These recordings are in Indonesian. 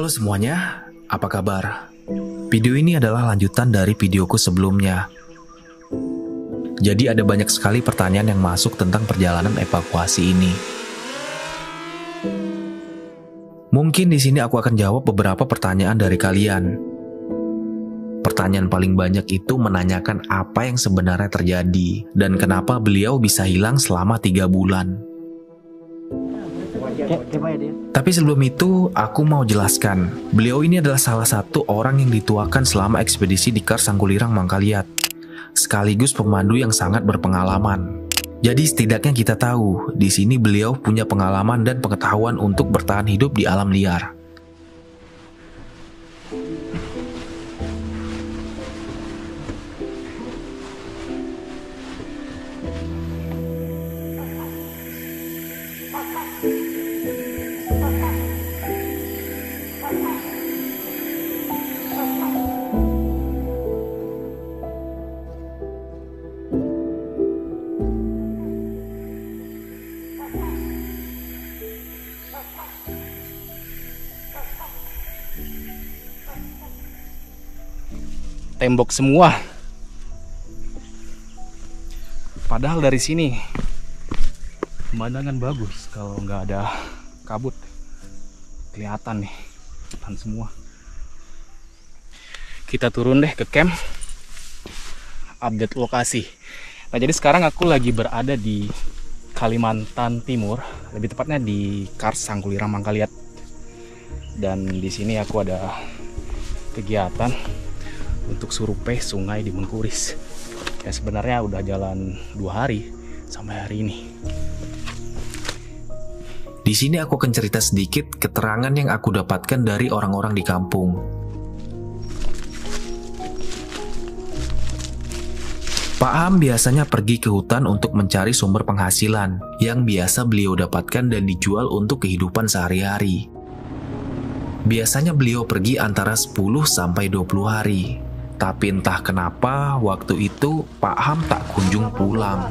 Halo semuanya, apa kabar? Video ini adalah lanjutan dari videoku sebelumnya. Jadi ada banyak sekali pertanyaan yang masuk tentang perjalanan evakuasi ini. Mungkin di sini aku akan jawab beberapa pertanyaan dari kalian. Pertanyaan paling banyak itu menanyakan apa yang sebenarnya terjadi dan kenapa beliau bisa hilang selama 3 bulan. Tapi sebelum itu, aku mau jelaskan, beliau ini adalah salah satu orang yang dituakan selama ekspedisi di Kars Sangkulirang Mangkaliat, sekaligus pemandu yang sangat berpengalaman. Jadi setidaknya kita tahu, di sini beliau punya pengalaman dan pengetahuan untuk bertahan hidup di alam liar. Tembok semua. Padahal dari sini pemandangan bagus kalau nggak ada kabut. Kelihatan nih hutan semua. Kita turun deh ke camp, update lokasi. Nah, jadi sekarang aku lagi berada di Kalimantan Timur, lebih tepatnya di Kars Sangkulirang Mangkaliat. Dan di sini aku ada kegiatan untuk survei sungai di Mengkuris. Ya sebenarnya udah jalan 2 hari sampai hari ini. Di sini aku akan cerita sedikit keterangan yang aku dapatkan dari orang-orang di kampung. Pak Ham biasanya pergi ke hutan untuk mencari sumber penghasilan yang biasa beliau dapatkan dan dijual untuk kehidupan sehari-hari. Biasanya beliau pergi antara 10 sampai 20 hari. Tapi entah kenapa waktu itu Pak Ham tak kunjung pulang.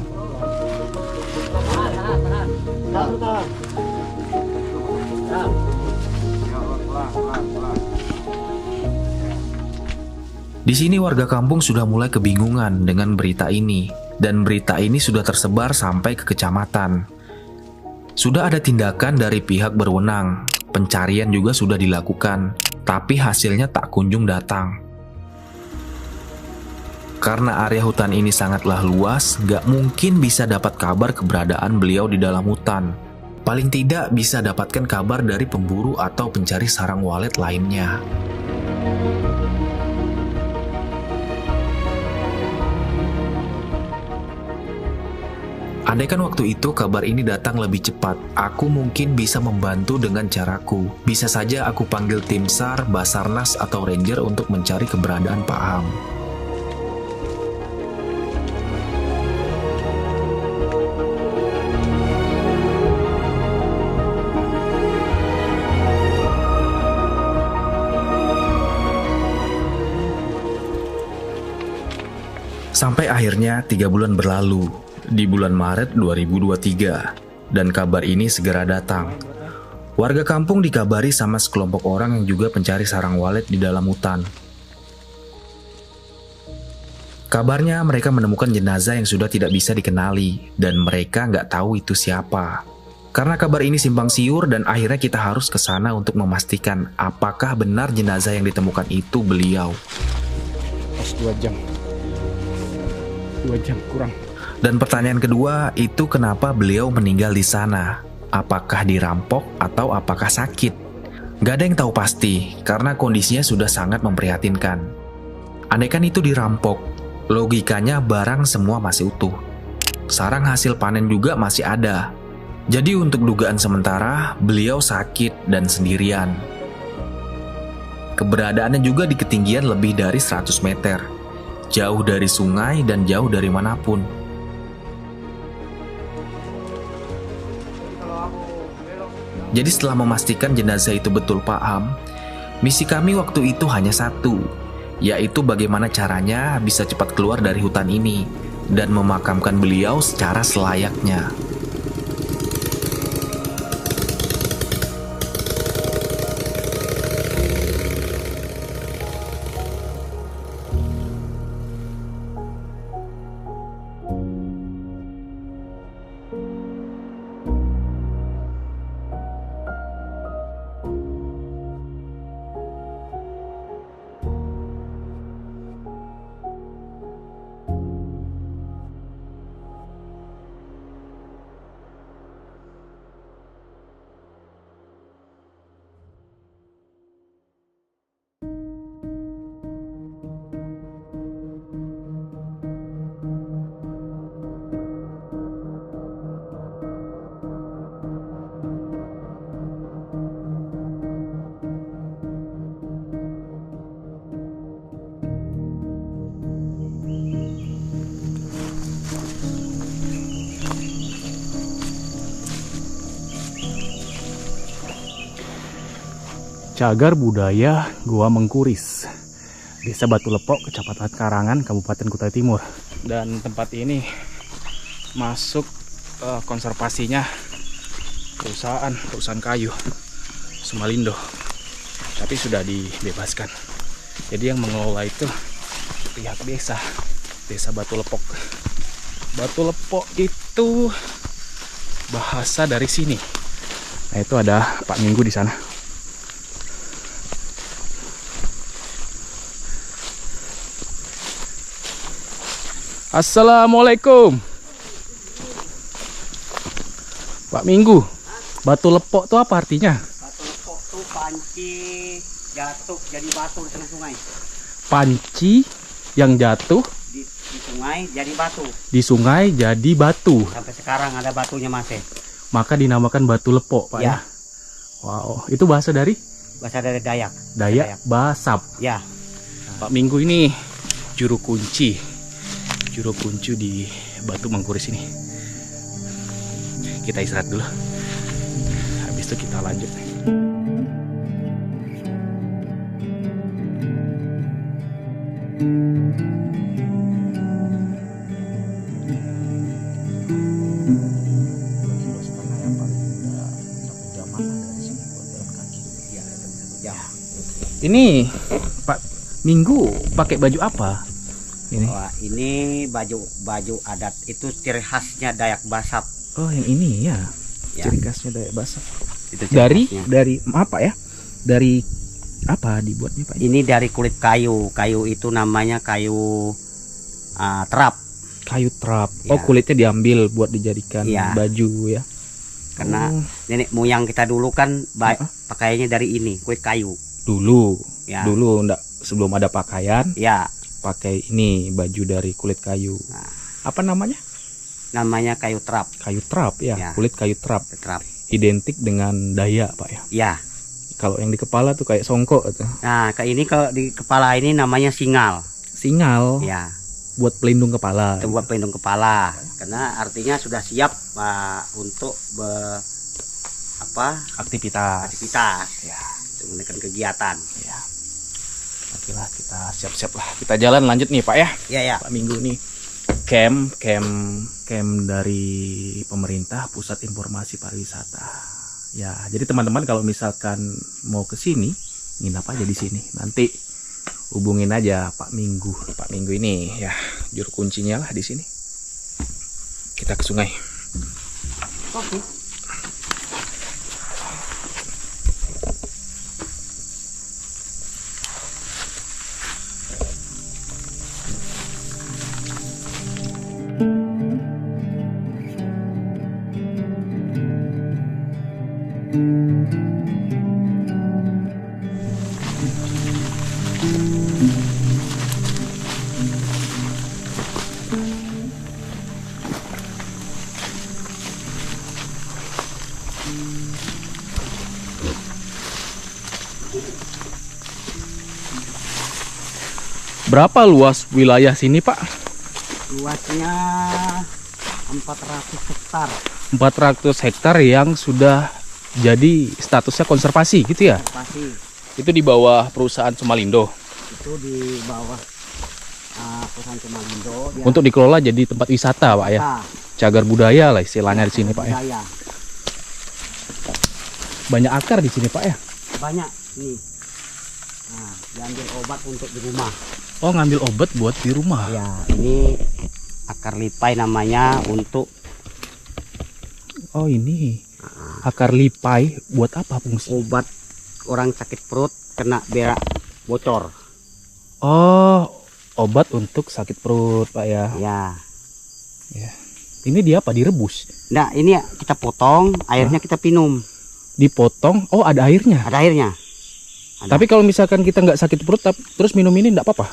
Di sini warga kampung sudah mulai kebingungan dengan berita ini, dan berita ini sudah tersebar sampai ke kecamatan. Sudah ada tindakan dari pihak berwenang, pencarian juga sudah dilakukan, tapi hasilnya tak kunjung datang. Karena area hutan ini sangatlah luas, gak mungkin bisa dapat kabar keberadaan beliau di dalam hutan. Paling tidak bisa dapatkan kabar dari pemburu atau pencari sarang walet lainnya. Andaikan waktu itu kabar ini datang lebih cepat, aku mungkin bisa membantu dengan caraku. Bisa saja aku panggil tim SAR, Basarnas, atau Ranger untuk mencari keberadaan Pak Ham. Sampai akhirnya 3 bulan berlalu, di bulan Maret 2023, dan kabar ini segera datang. Warga kampung dikabari sama sekelompok orang yang juga pencari sarang walet di dalam hutan. Kabarnya mereka menemukan jenazah yang sudah tidak bisa dikenali, dan mereka nggak tahu itu siapa. Karena kabar ini simpang siur dan akhirnya kita harus ke sana untuk memastikan apakah benar jenazah yang ditemukan itu beliau. Pas 2 jam kurang. Dan pertanyaan kedua itu kenapa beliau meninggal di sana? Apakah dirampok atau apakah sakit? Gak ada yang tahu pasti karena kondisinya sudah sangat memprihatinkan. Andaikan itu dirampok, logikanya barang semua masih utuh. Sarang hasil panen juga masih ada. Jadi untuk dugaan sementara, beliau sakit dan sendirian. Keberadaannya juga di ketinggian lebih dari 100 meter. Jauh dari sungai dan jauh dari manapun. Jadi setelah memastikan jenazah itu betul Pak Ham, misi kami waktu itu hanya satu, yaitu bagaimana caranya bisa cepat keluar dari hutan ini dan memakamkan beliau secara selayaknya. Cagar Budaya Gua Mengkuris, Desa Batu Lepok, Kecamatan Karangan, Kabupaten Kutai Timur. Dan tempat ini masuk konservasinya perusahaan kayu Sumalindo, tapi sudah dibebaskan. Jadi yang mengelola itu pihak desa Batu Lepok. Batu Lepok itu bahasa dari sini. Nah, itu ada Pak Minggu di sana. Assalamualaikum Pak Minggu. Batu lepok itu apa artinya? Batu lepok itu panci jatuh jadi batu di tengah sungai. Panci yang jatuh Di sungai jadi batu. di sungai jadi batu. Sampai sekarang ada batunya masih. Maka dinamakan batu lepok, Pak ya. Ya. Wow, itu bahasa dari Bahasa dari Dayak. Dayak Basap. Ya. Pak Minggu ini juru kunci di Batu Mengkuris ini. Kita istirahat dulu. Habis itu kita lanjut. Ini Pak Minggu pakai baju apa? Ini. Wah, ini baju adat itu ciri khasnya Dayak Basap. Oh, yang ini ya. Ya. Ciri khasnya Dayak Basap. Itu ciri khasnya. Dari apa ya? Dari apa dibuatnya, Pak? Ini dari kulit kayu. Kayu itu namanya kayu terap. Kayu terap. Ya. Oh, kulitnya diambil buat dijadikan Ya. baju ya. Karena Oh, nenek moyang kita dulu kan pakaiannya dari ini, kulit kayu. dulu. Ya. Dulu enggak, sebelum ada pakaian, Ya, pakai ini baju dari kulit kayu. Nah. Apa namanya? namanya kayu terap. Kayu terap ya. Ya. Kulit kayu terap. Terap. Identik dengan Dayak, Pak ya. Ya. Kalau yang di kepala tuh kayak songkok gitu. Nah, di kepala ini namanya singal. Singal Ya, buat pelindung kepala. itu buat pelindung kepala. Karena artinya sudah siap untuk Aktivitas. aktivitas, Ya. menggunakan kegiatan. Ya. Oke lah, kita siap-siap lah. Kita jalan lanjut nih, Pak ya. Ya, ya. Pak Minggu nih. Camp dari pemerintah Pusat Informasi Pariwisata. Ya, jadi teman-teman kalau misalkan mau ke sini, nginap aja di sini. Nanti hubungin aja Pak Minggu. Pak Minggu ini ya juru kuncinya lah di sini. Kita ke sungai. Oke. Berapa luas wilayah sini, Pak? Luasnya 400 hektar. 400 hektar yang sudah jadi statusnya konservasi gitu ya? Pasti Itu di bawah perusahaan Sumalindo. itu di bawah perusahaan Sumalindo. Untuk dikelola jadi tempat wisata, Pak ya. Cagar budaya lah istilahnya di sini, Pak ya. Budaya. Banyak akar di sini, Pak ya. Banyak nih. Nah, diambil obat untuk di rumah. Oh, ngambil obat buat di rumah. Ya, ini akar lipai namanya untuk Oh, ini akar lipai buat apa fungsi? obat orang sakit perut kena berak bocor. Oh, obat untuk sakit perut, Pak ya. Ya. Ini dia apa? Direbus. Nah, ini kita potong, airnya kita minum. Dipotong. Oh, ada airnya. Ada airnya. Ada. Tapi kalau misalkan kita nggak sakit perut terus minum ini nggak apa-apa.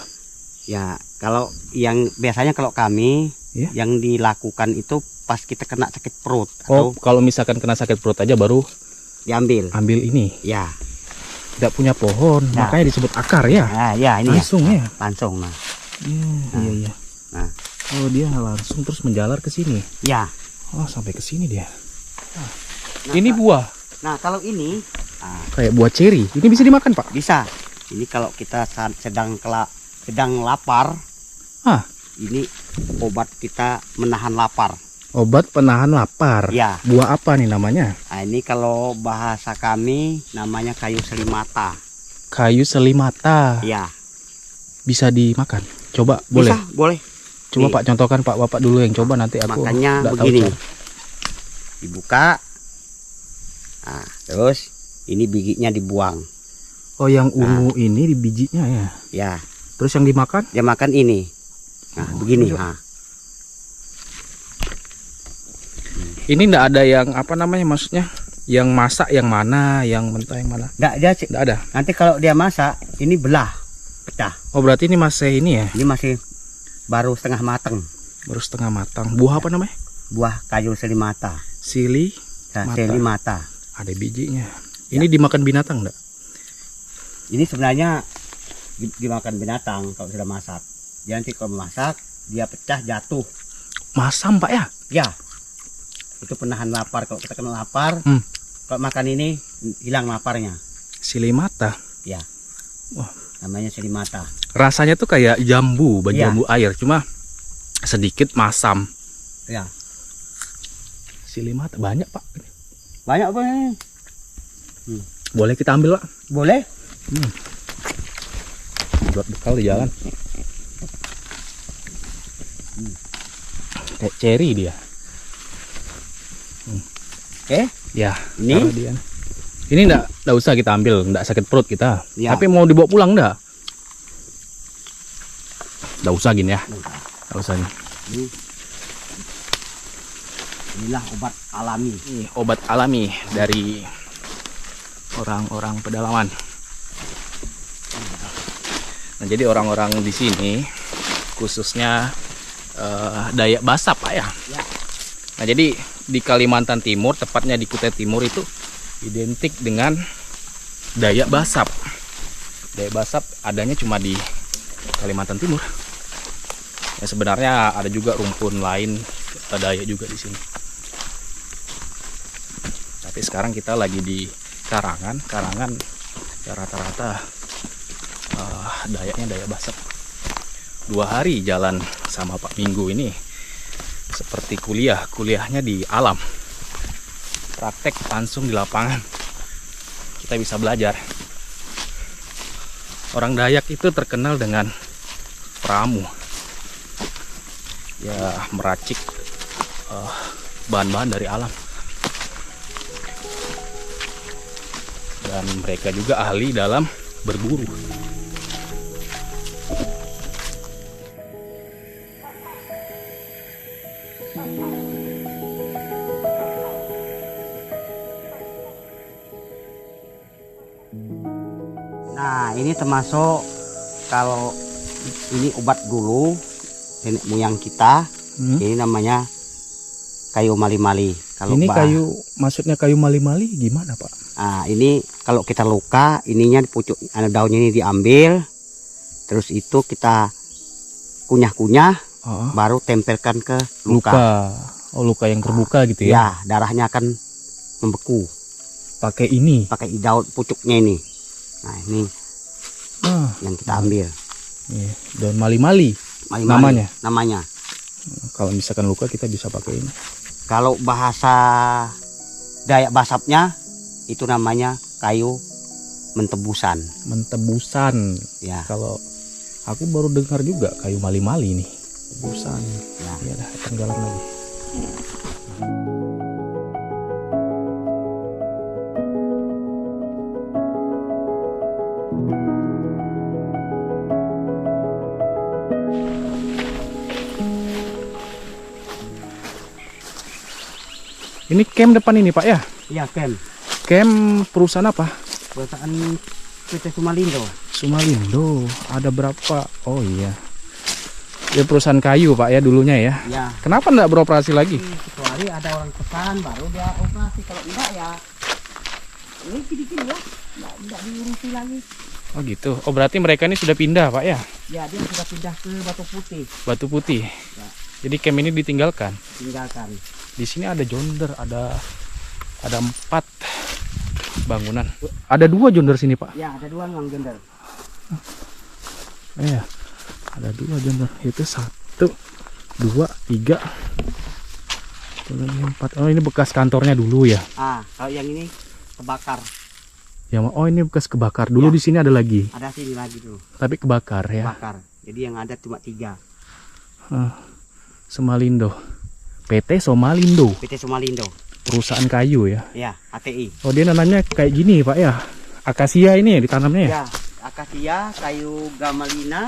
Ya, kalau yang biasanya kalau kami Ya. yang dilakukan itu pas kita kena sakit perut Oh, atau kalau misalkan kena sakit perut aja baru diambil. ambil ini. Ya. Tidak punya pohon, Ya. makanya disebut akar ya. Nah, ya ini Langsung ya. Langsung. Nah. Iya, iya. Nah. Oh, dia langsung terus menjalar ke sini. Ya. Oh, sampai ke sini dia. Nah, Ini buah. Nah, kalau ini Nah, Kayak buah ceri. Ini bisa dimakan, Pak? bisa. Ini kalau kita sedang lapar, Ah. ini obat kita menahan lapar. Obat penahan lapar. Ya. Buah apa nih namanya? Nah, ini kalau bahasa kami namanya kayu selimata. Kayu selimata. Ya. Bisa dimakan. Coba, boleh? Bisa, boleh. Coba Nih. Pak contohkan, Pak. Bapak dulu yang coba, nanti aku Makanya nggak tahu begini. cara. Dibuka. Nah, terus ini bijinya dibuang. Oh, yang ungu ini di bijinya ya. Ya, Terus yang dimakan? dia makan ini. Nah, begini. iya. Nah, Ini enggak ada yang apa namanya, maksudnya yang masak yang mana, yang mentah yang mana? enggak Enggak ada. nanti kalau dia masak, ini belah, pecah. Oh, berarti ini masih ini ya, Ini masih baru setengah matang. baru setengah matang. Buah apa namanya? Buah kayu selimata. Sili. Nah, Mata. selimata. Ada bijinya. Ini dimakan binatang enggak? Ini sebenarnya dimakan binatang kalau sudah masak. Dia nanti kalau masak, dia pecah jatuh. Masam, Pak ya? Ya, itu penahan lapar. Kalau kita kena lapar, kalau makan ini hilang laparnya. Sili mata. Ya, Wah. namanya selimata. Rasanya tuh kayak jambu, Iya. jambu air, cuma sedikit masam. Ya, Sili mata banyak, Pak. banyak apa ini? Boleh kita ambil, Pak? Boleh? Buat bekal di jalan. Kayak ceri dia. Oke, Ya, Ini? taruh dia. Ini enggak usah kita ambil, enggak sakit perut kita. Ya. Tapi mau dibawa pulang enggak? Enggak usah gini ya. Enggak usah nih. inilah obat alami. Ini obat alami dari orang-orang pedalaman. Nah, jadi orang-orang di sini khususnya Dayak Basap, Pak ya. Ya. Nah, jadi di Kalimantan Timur, tepatnya di Kutai Timur itu identik dengan Dayak Basap. Dayak Basap adanya cuma di Kalimantan Timur. Ya, sebenarnya ada juga rumpun lain Dayak juga di sini. Tapi sekarang kita lagi di Karangan ya rata-rata Dayaknya Dayak Basap. 2 hari jalan sama Pak Minggu ini seperti kuliahnya di alam, praktek langsung di lapangan, kita bisa belajar. Orang Dayak itu terkenal dengan pramu, ya meracik bahan-bahan dari alam, dan mereka juga ahli dalam berburu. Nah, ini termasuk kalau ini obat dulu nenek moyang kita. Ini namanya kayu mali-mali. Kalau Ini kayu, maksudnya kayu mali-mali gimana, Pak? Nah, ini kalau kita luka, ininya pucuk, daunnya ini diambil, terus itu kita kunyah-kunyah, Oh, baru tempelkan ke luka. luka. Oh, luka yang terbuka gitu ya? Ya, darahnya akan membeku. Pakai ini. Pakai daun pucuknya ini. Nah, ini Ah, yang kita ambil. iya. Daun mali-mali. Mali-mali Namanya? namanya. Kalau misalkan luka kita bisa pakai ini. Kalau bahasa Dayak Basapnya itu namanya kayu mentebusan. Mentebusan. Ya, Kalau aku baru dengar juga kayu mali-mali nih. Tebusan. ya. Ya dah, tenggelam lagi. Ini camp depan ini, Pak ya? Iya, Ken. Camp perusahaan apa? Perusahaan PT Sumalindo. Sumalindo. Ada berapa? Oh iya. Ya perusahaan kayu, Pak ya, dulunya ya. Ya. Kenapa enggak beroperasi lagi? Kecuali ada orang pesan baru dia operasi. Kalau enggak ya ini gini-gini ya, enggak diurusi lagi. Oh gitu. Oh berarti mereka ini sudah pindah, Pak ya? Ya, dia sudah pindah ke Batu Putih. Batu Putih. Ya. Jadi camp ini ditinggalkan. Tinggalkan. Di sini ada jonder, ada 4 bangunan. Ada 2 John dari sini, Pak. Ya, ada 2 Mang Gender. Iya. Ada 2 John. Itu 1, 2, 3. 4. Oh, ini bekas kantornya dulu ya. Kalau yang ini kebakar. Ya, oh ini bekas kebakar. Dulu Ya. di sini ada lagi. Ada sini lagi dulu. Tapi kebakar ya. Kebakar. Jadi yang ada cuma 3. Somalindo. PT Somalindo. PT Somalindo. Perusahaan kayu ya. Ya, ATI. Oh, dia nanamnya kayak gini, Pak ya. Akasia ini ya ditanamnya ya. Ya, akasia, kayu gamalina,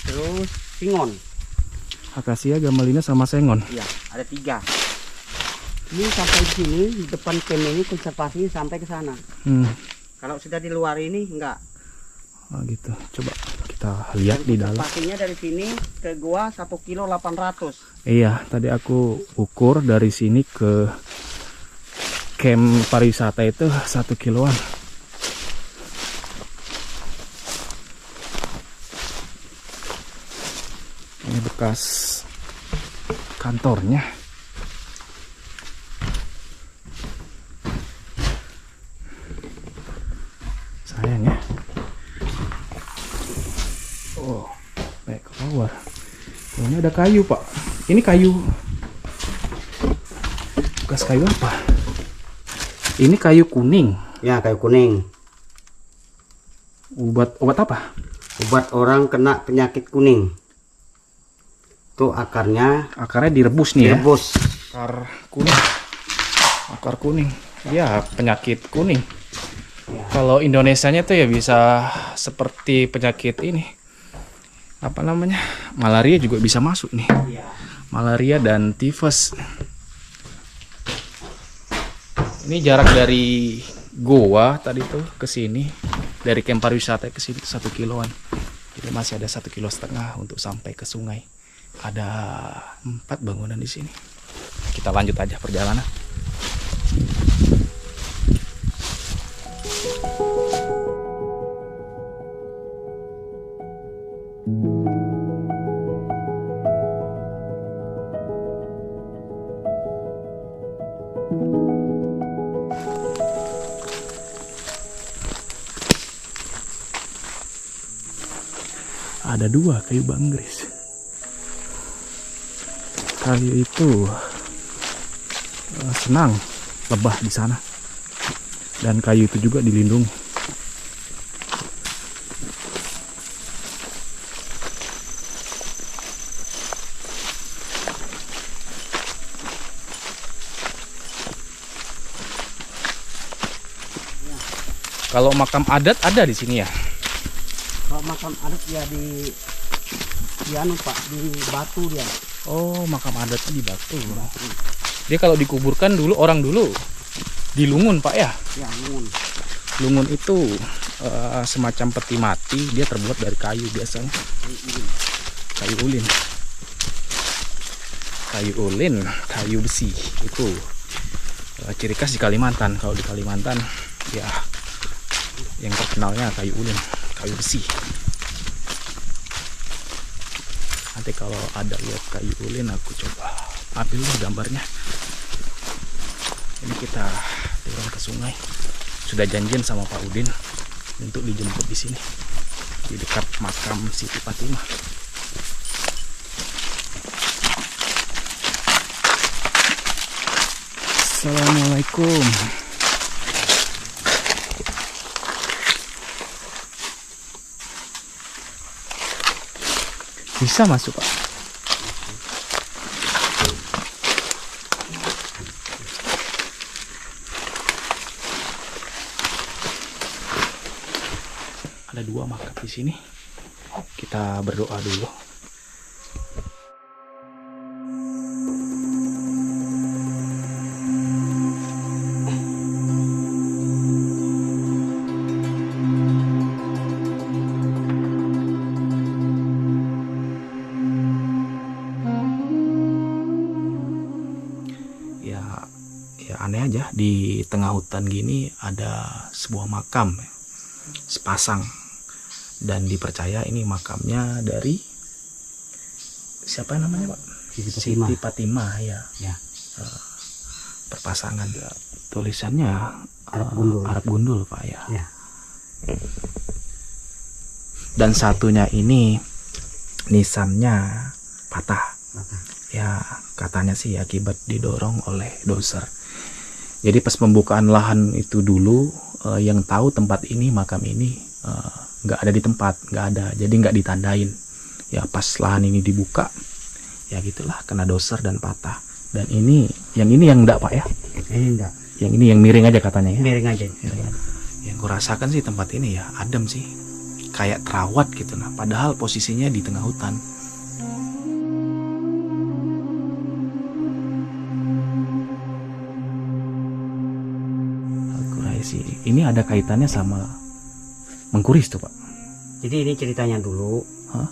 terus singon. Akasia, gamalina sama sengon. Ya, ada 3. Ini sampai di sini di depan camp ini konservasinya sampai ke sana. Kalau sudah di luar ini enggak. Oh gitu. Coba kita lihat di dalam. Konservasinya dari sini ke gua 1 kilo 800. Iya, tadi aku ukur dari sini ke camp pariwisata itu 1 kiloan. Ini bekas kantornya. Sayang ya. Oh, naik ke bawah. Oh, ini ada kayu, Pak. Ini kayu. Bekas kayu apa? Ini kayu kuning. Ya, kayu kuning. Obat apa? Obat orang kena penyakit kuning. Tuh akarnya Akarnya direbus nih direbus. ya. Akar kuning. Ya, penyakit kuning. Kalau Indonesianya tuh ya bisa seperti penyakit ini. Apa namanya? Malaria juga bisa masuk nih. Malaria dan tifus. Ini jarak dari goa tadi tuh ke sini, dari camp pariwisata ke sini 1 kiloan. Jadi masih ada 1,5 kilo untuk sampai ke sungai. Ada 4 bangunan di sini. Kita lanjut aja perjalanan. Ada 2 kayu banggris. Kayu itu senang lebah di sana, dan kayu itu juga dilindungi. Kalau makam adat ada di sini ya? Kalau makam adat ya di anu Pak, di batu dia. Oh, makam adatnya di batu. Dia kalau dikuburkan dulu, orang dulu di lungun, Pak ya? Ya, lungun. Lungun itu semacam peti mati, dia terbuat dari kayu biasanya. Kayu ulin. Kayu ulin, kayu besi. Itu ciri khas di Kalimantan. Kalau di Kalimantan ya yang terkenalnya kayu ulin, kayu besi. Nanti kalau ada lihat kayu ulin aku coba ambil gambarnya. Ini kita turun ke sungai. Sudah janjian sama Pak Udin untuk dijemput di sini, di dekat makam Siti Fatimah. Assalamualaikum. Bisa masuk, Pak? Ada 2 makam di sini. Kita berdoa dulu. Ya aneh aja, di tengah hutan gini ada sebuah makam sepasang, dan dipercaya ini makamnya dari siapa namanya, Pak? Siti Fatimah. Siti Fatimah ya. Ya. berpasangan. Tulisannya Arab gundul. Arab gundul Pak ya. Ya. Dan satunya ini nisannya patah. Ya katanya sih akibat didorong oleh doser. Jadi pas pembukaan lahan itu dulu yang tahu tempat ini, makam ini nggak ada di tempat, nggak ada. Jadi nggak ditandain. Ya pas lahan ini dibuka, ya gitulah kena doser dan patah. Dan ini yang enggak Pak ya? Ini enggak. Yang ini yang miring aja katanya ya. Miring aja. Yang kurasakan sih tempat ini ya adem sih, kayak terawat gitu. Nah, padahal posisinya di tengah hutan. Al-Quraisy. Ini ada kaitannya sama Mengkuris tuh Pak. Jadi ini ceritanya dulu. Hah?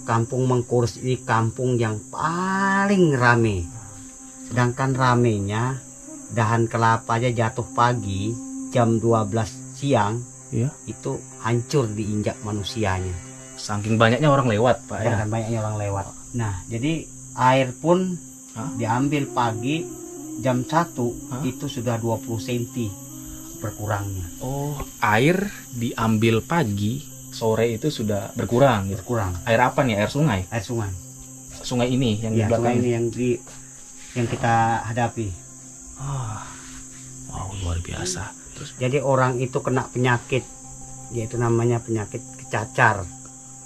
Kampung Mengkuris ini kampung yang paling rame. Sedangkan ramenya dahan kelapa aja jatuh pagi jam 12 siang Iya. itu hancur diinjak manusianya. Saking banyaknya orang lewat Pak ya. Bahkan banyaknya orang lewat. Nah, jadi air pun Hah? diambil pagi jam 1 Hah? itu sudah 20 cm berkurangnya. Oh, air diambil pagi, sore itu sudah berkurang gitu. Berkurang Air apa nih? Air sungai. air sungai. Sungai ini yang di Ya, belakang sungai ini yang kita hadapi. Ah, wow, luar biasa. Terus Jadi orang itu kena penyakit, yaitu namanya penyakit kecacar.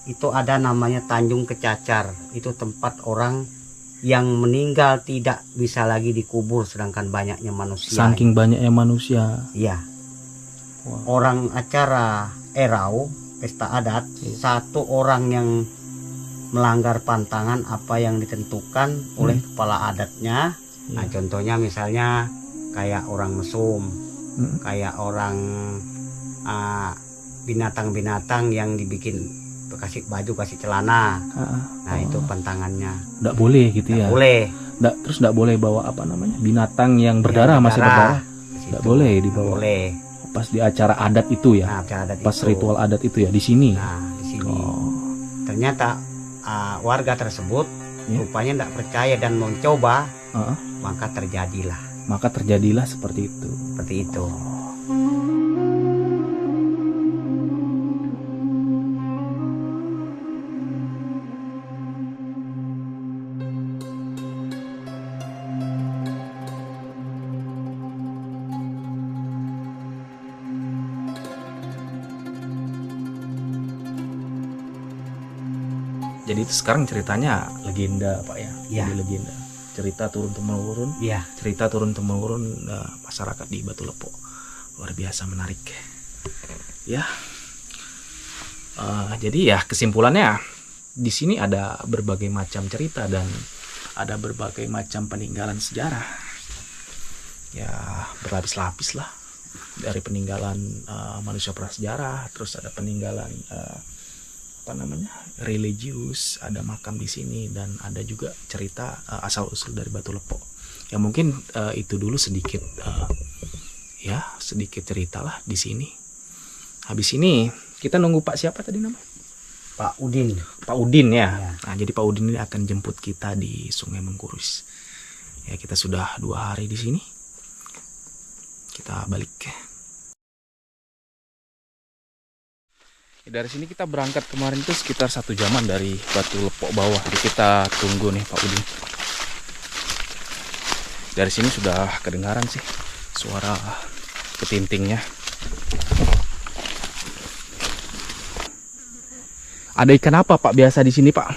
Itu ada namanya Tanjung Kecacar. Itu tempat orang yang meninggal tidak bisa lagi dikubur, sedangkan banyaknya manusia. saking banyaknya manusia. Iya. Wow. Orang acara Erau, pesta adat, satu orang yang melanggar pantangan apa yang ditentukan oleh kepala adatnya. Nah, Iya. contohnya misalnya kayak orang mesum, kayak orang binatang-binatang yang dibikin kasih baju, kasih celana. Nah, itu pantangannya. Nggak boleh gitu ya. Boleh. Terus nggak boleh bawa apa namanya binatang yang berdarah, masih berdarah. Nggak boleh dibawa. Boleh. Pas di acara adat itu ya. Nah, acara adat Pas itu. ritual adat itu ya di sini. Nah, di sini. Oh, Ternyata warga tersebut Ya. rupanya tidak percaya dan mencoba, Heeh. maka terjadilah maka terjadilah seperti itu. seperti itu. Jadi itu sekarang ceritanya Legenda Pak ya. Iya. Jadi legenda. Cerita turun temurun. Iya. cerita turun temurun masyarakat di Batu Lepo. Luar biasa menarik. Ya. Jadi ya kesimpulannya di sini ada berbagai macam cerita dan ada berbagai macam peninggalan sejarah. Ya berlapis-lapis lah. Dari peninggalan manusia prasejarah, terus ada peninggalan religius, ada makam di sini, dan ada juga cerita asal usul dari Batu Lepo. Ya mungkin itu dulu sedikit sedikit cerita lah di sini. Habis ini kita nunggu Pak siapa tadi namanya? Pak Udin. Pak Udin ya. Ya. Nah, jadi Pak Udin ini akan jemput kita di Sungai Mengkuris. Ya kita sudah 2 hari di sini. Kita balik. Dari sini kita berangkat kemarin itu sekitar 1 jaman dari Batu Lepo bawah. Jadi kita tunggu nih Pak Udin. Dari sini sudah kedengaran sih suara ketintingnya. Ada ikan apa Pak biasa di sini Pak?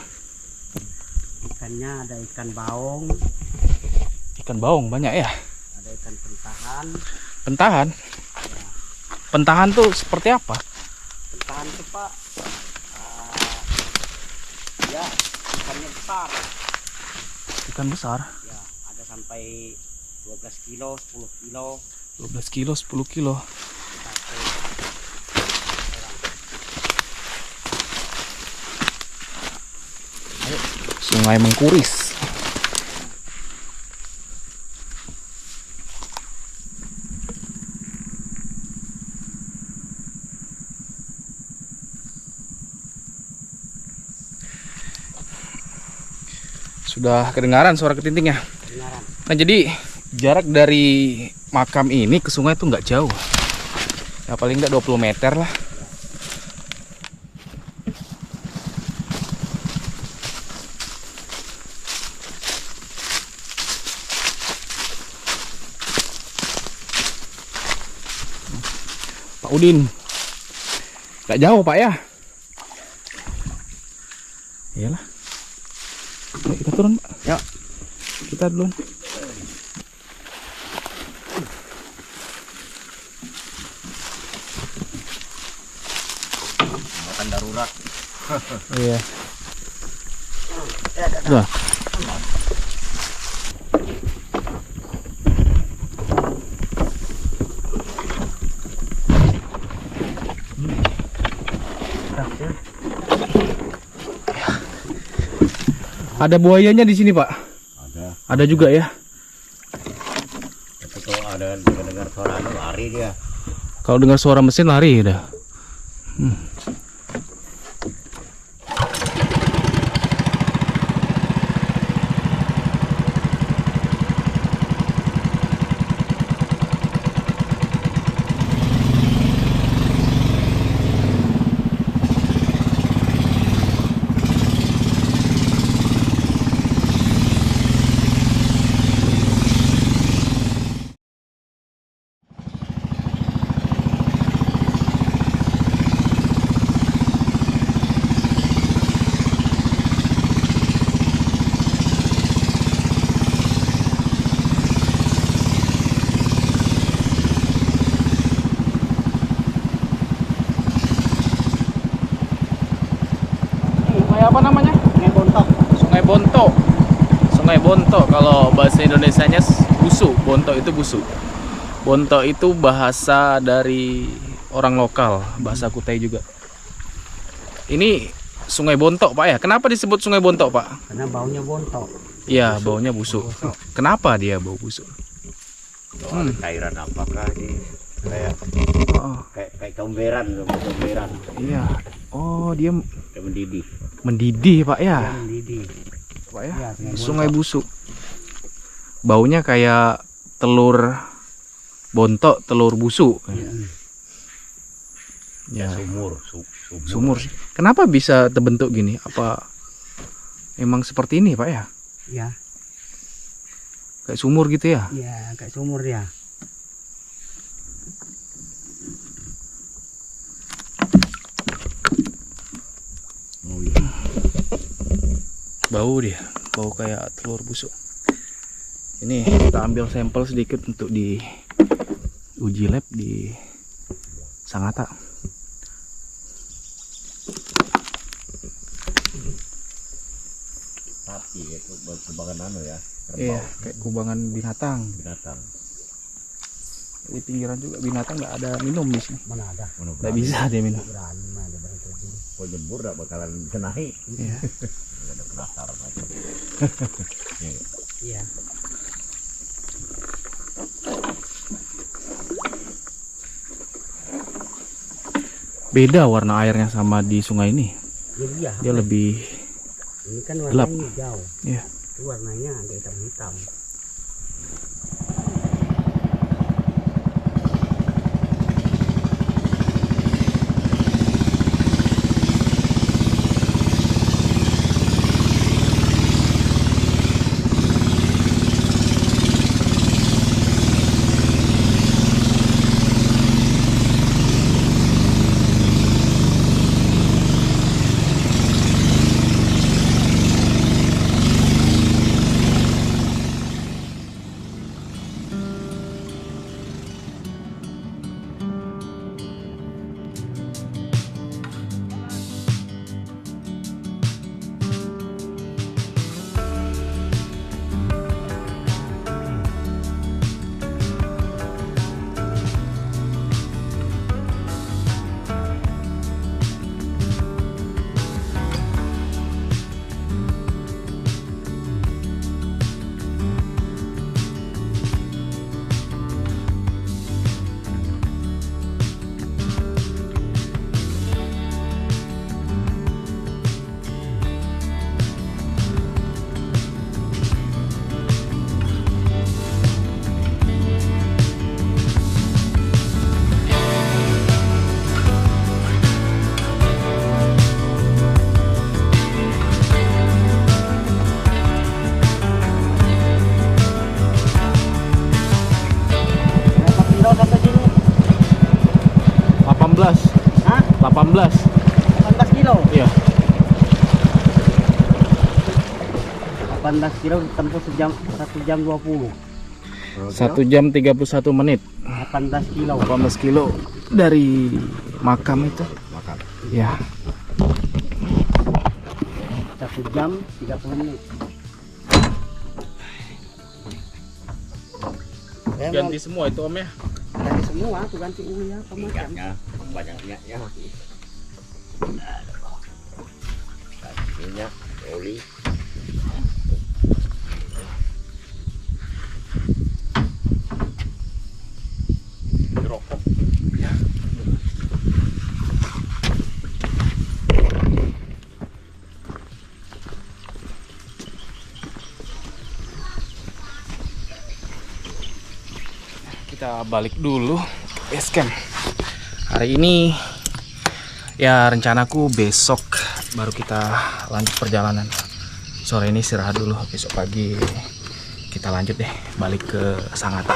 Ikannya ada ikan baung, Ikan baung banyak ya. ada ikan pentahan. Pentahan. Pentahan tuh seperti apa? Pentahan itu Pak, ya ikannya besar. Ikan besar. Ya, ada sampai 12 kilo, 10 kilo. 12 kilo, 10 kilo. Sungai Mengkuris. Sudah kedengaran suara ketintingnya. Kedengaran. Nah jadi Jarak dari makam ini ke sungai itu nggak jauh. Ya paling nggak 20 meter lah. Pak Udin, nggak jauh Pak ya? Iyalah. Ayo kita turun Pak. Ya. Kita duluan. Makan darurat. Iya. Udah. Ada buayanya di sini, Pak. Ada. Ada juga ya. Tapi kalau ada dengar suara lari dia. Kalau dengar suara mesin lari udah. Sungai apa namanya? Sungai Bontok. Sungai Bonto. Sungai Bonto kalau bahasa Indonesianya busu. Bonto itu busu. Bonto itu bahasa dari orang lokal, bahasa Kutai juga. Ini Sungai Bonto, Pak ya. Kenapa disebut Sungai Bonto, Pak? Karena baunya bontok. Iya, baunya busuk. Kenapa dia bau busuk? Ada cairan apakah ini? Kayak Oh, kayak comberan, comberan. iya. Oh, dia Kayak mendidih. mendidih, Pak ya. Mendidih. Pak ya. Iya, Sungai busuk. Baunya kayak telur bontok, telur busuk. Ya, Sumur. sumur sih. Kenapa bisa terbentuk gini? Apa emang seperti ini, Pak ya? Ya, Kayak sumur gitu ya? ya kayak sumur ya. Oh iya. Bau dia, bau kayak telur busuk. Ini kita ambil sampel sedikit untuk di uji lab di Sangatta. Tapi itu sebagian ya. Iya, kayak kubangan binatang. Binatang. Di pinggiran juga binatang nggak ada minum di sini. Mana ada? Nggak bisa dia minum. Berani mah ada barang kayak gini. Kau jembur gak bakalan bisa naik. Iya. Ada penasaran aja. Iya. Beda warna airnya sama di sungai ini. Jadi ya. Dia lebih Ini kan gelap. warnanya hijau. Iya. Itu warnanya agak hitam-hitam. 18. 18 kilo. Iya. 18 kilo ditempuh sejam 1 jam 20. 1 jam 31 menit. 18 kilo. 18 kilo dari makam itu. Makan. Ya. 1 jam 30 menit. Ganti semua itu Om ya. Ganti semua tuh, ganti uya apa macam. Banyaknya ya. Minyak, oli. Rokok. Kita balik dulu ke base camp. Hari ini ya rencanaku besok baru kita lanjut perjalanan. Sore ini istirahat dulu, besok pagi kita lanjut deh balik ke Sangatta,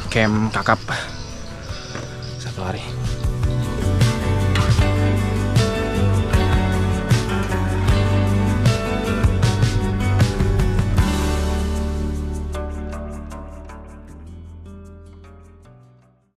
camp Kakap 1 hari.